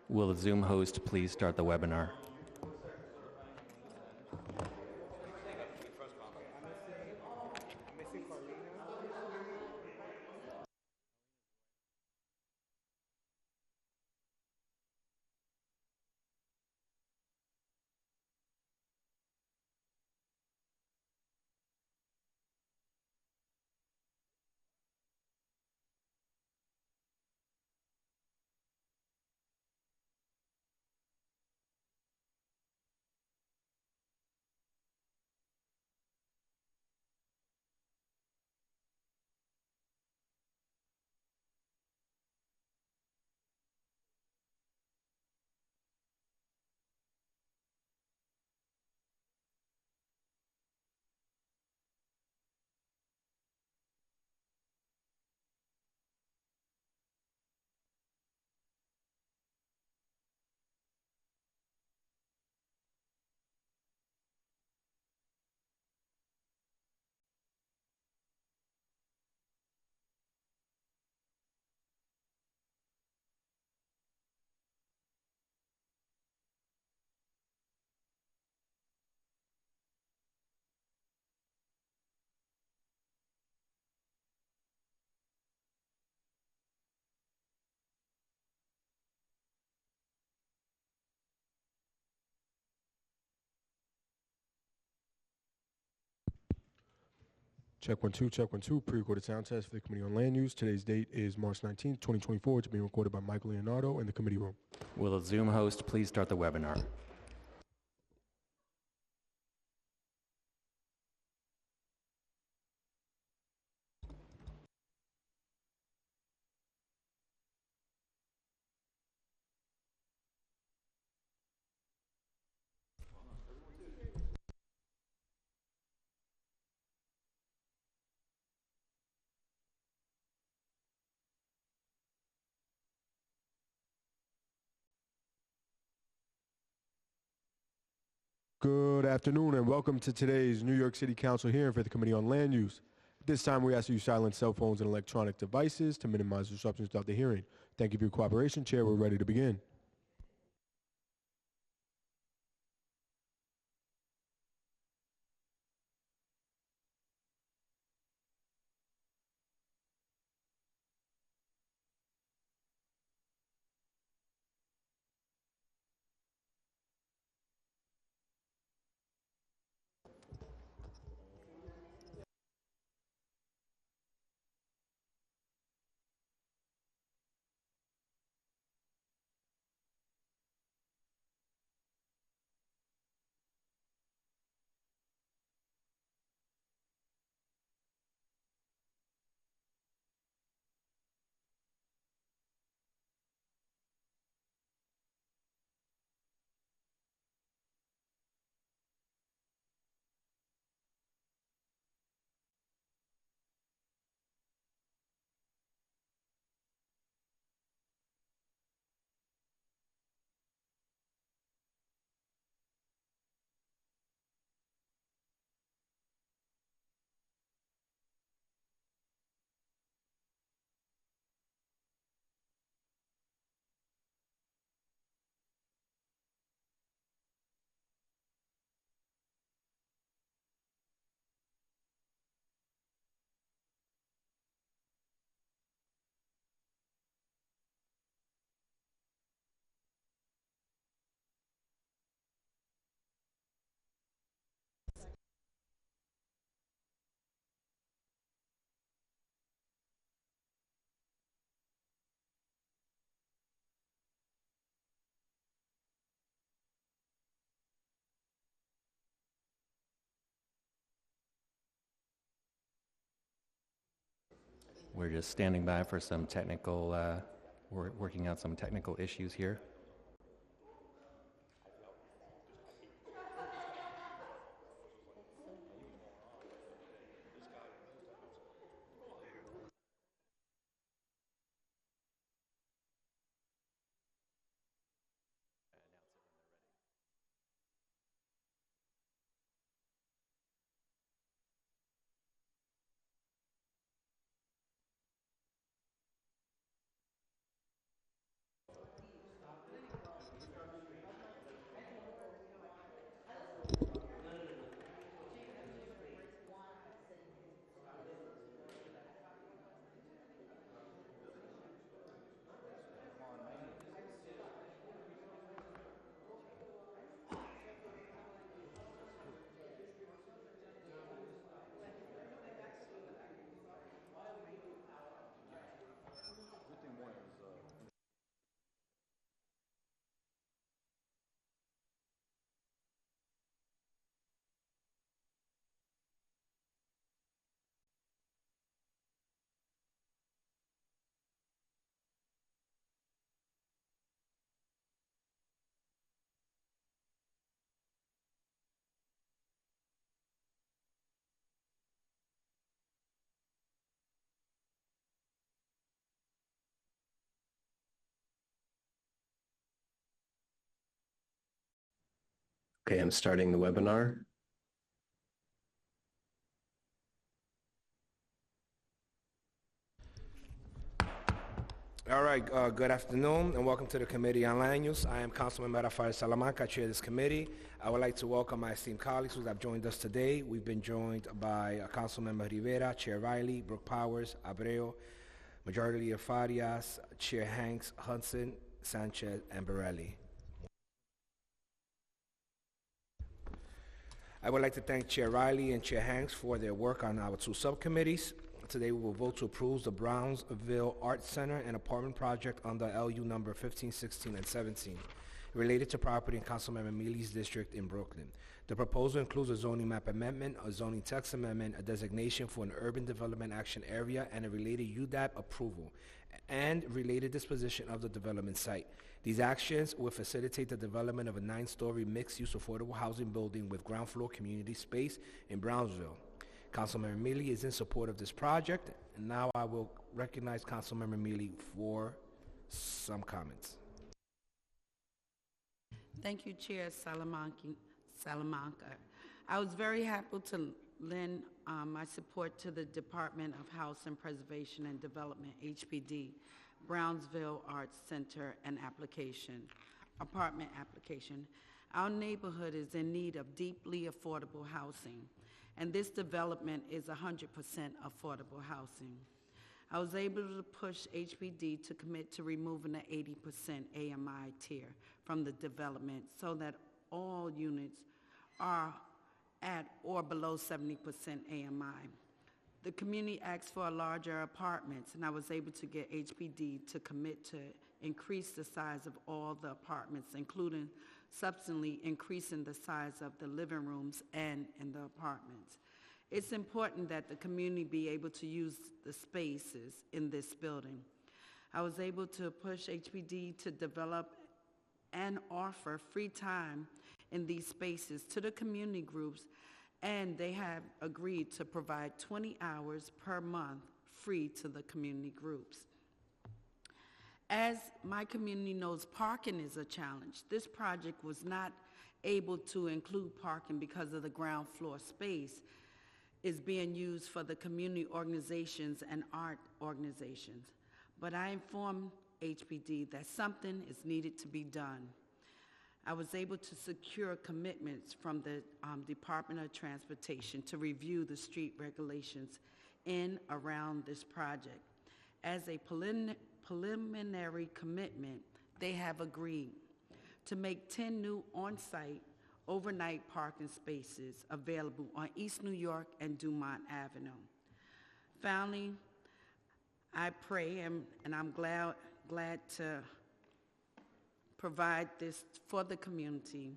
Will the Zoom host please start the webinar? Check 1 2, check 1 2, pre-recorded sound test for the Committee on Land Use. Today's date is March 19th, 2024. It's being recorded by Michael Leonardo in the committee room. Will the Zoom host please start the webinar? Good afternoon and welcome to today's New York City Council hearing for the Committee on Land Use. At this time, we ask that you silence cell phones and electronic devices to minimize disruptions throughout the hearing. Thank you for your cooperation. Chair, we're ready to begin. We're just standing by for some technical, we're working out some technical issues here. Okay, I'm starting the webinar. All right, good afternoon and welcome to the Committee on Land Use. I am Councilman Rafael Salamanca, chair of this committee. I would like to welcome my esteemed colleagues who have joined us today. We've been joined by Councilmember Rivera, Chair Riley, Brooke Powers, Abreu, Majority Leader Farias, Chair Hanks, Hudson, Sanchez, and Borelli. I would like to thank Chair Riley and Chair Hanks for their work on our two subcommittees. Today we will vote to approve the Brownsville Arts Center and apartment project under LU number 15, 16, and 17, related to property in Councilmember Mealy's district in Brooklyn. The proposal includes a zoning map amendment, a zoning text amendment, a designation for an urban development action area, and a related UDAP approval, and related disposition of the development site. These actions will facilitate the development of a 9-story mixed-use affordable housing building with ground floor community space in Brownsville. Councilmember Mealy is in support of this project, and now I will recognize Councilmember Mealy for some comments. Thank you, Chair Salamanca. I was very happy to lend my support to the Department of Housing Preservation and Development, HPD, Brownsville Arts Center and apartment application. Our neighborhood is in need of deeply affordable housing, and this development is 100% affordable housing. I was able to push HPD to commit to removing the 80% AMI tier from the development so that all units are at or below 70% AMI. The community asked for larger apartments, and I was able to get HPD to commit to increase the size of all the apartments, including substantially increasing the size of the living rooms and in the apartments. It's important that the community be able to use the spaces in this building. I was able to push HPD to develop and offer free time in these spaces to the community groups, and they have agreed to provide 20 hours per month free to the community groups. As my community knows, parking is a challenge. This project was not able to include parking because of the ground floor space is being used for the community organizations and art organizations. But I informed HPD that something is needed to be done. I was able to secure commitments from the Department of Transportation to review the street regulations in around this project. As a preliminary commitment, they have agreed to make 10 new on-site overnight parking spaces available on East New York and Dumont Avenue. Finally, I pray, and I'm glad to provide this for the community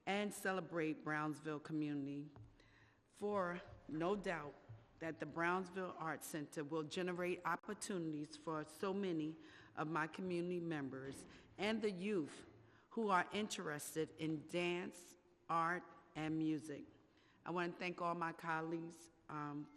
and celebrate Brownsville community, for no doubt that the Brownsville Arts Center will generate opportunities for so many of my community members and the youth who are interested in dance, art, and music. I want to thank all my colleagues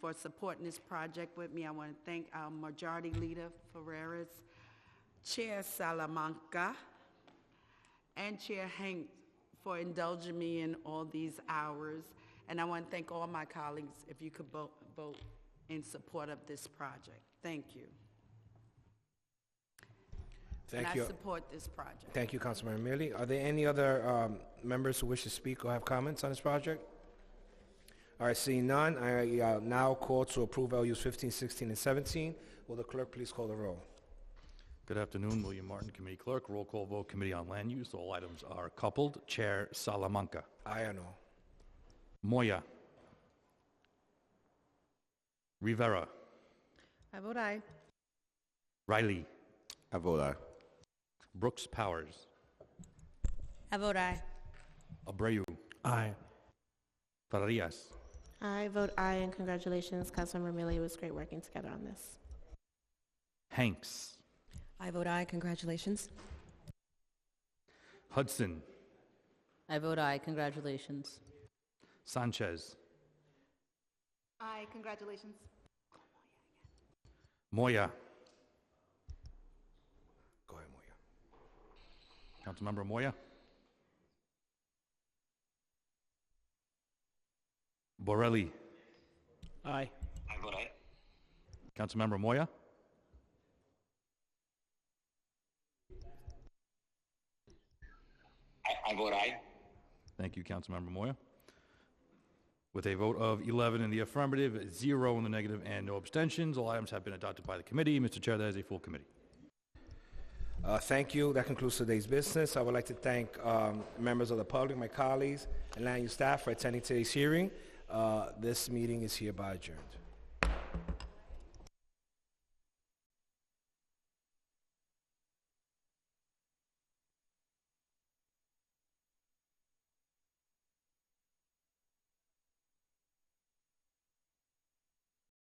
for supporting this project with me. I want to thank our Majority Leader Ferreras, Chair Salamanca, and Chair Hank for indulging me in all these hours. And I want to thank all my colleagues if you could vote in support of this project. Thank you. Thank you. I support this project. Thank you, Councilmember Mealy. Are there any other members who wish to speak or have comments on this project? All right, seeing none, I now call to approve LUs 15, 16, and 17. Will the clerk please call the roll? Good afternoon, William Martin, Committee Clerk. Roll call vote, Committee on Land Use. All items are coupled. Chair Salamanca. Aye or no? Moya. Rivera. I vote aye. Riley. I vote aye. Brooks Powers. I vote aye. Abreu. Aye. Farias. I vote aye, and congratulations, Councilmember Mealy. It was great working together on this. Hanks. I vote aye. Congratulations. Hudson. I vote aye. Congratulations. Sanchez. Aye. Congratulations. Moya. Go ahead, Moya. Councilmember Moya. Borelli. Aye. I vote aye. Councilmember Moya. I vote aye. Thank you, Councilmember Moya. With a vote of 11 in the affirmative, 0 in the negative, and no abstentions, all items have been adopted by the committee. Mr. Chair, that is a full committee. Thank you. That concludes today's business. I would like to thank members of the public, my colleagues, and land use staff for attending today's hearing. This meeting is hereby adjourned.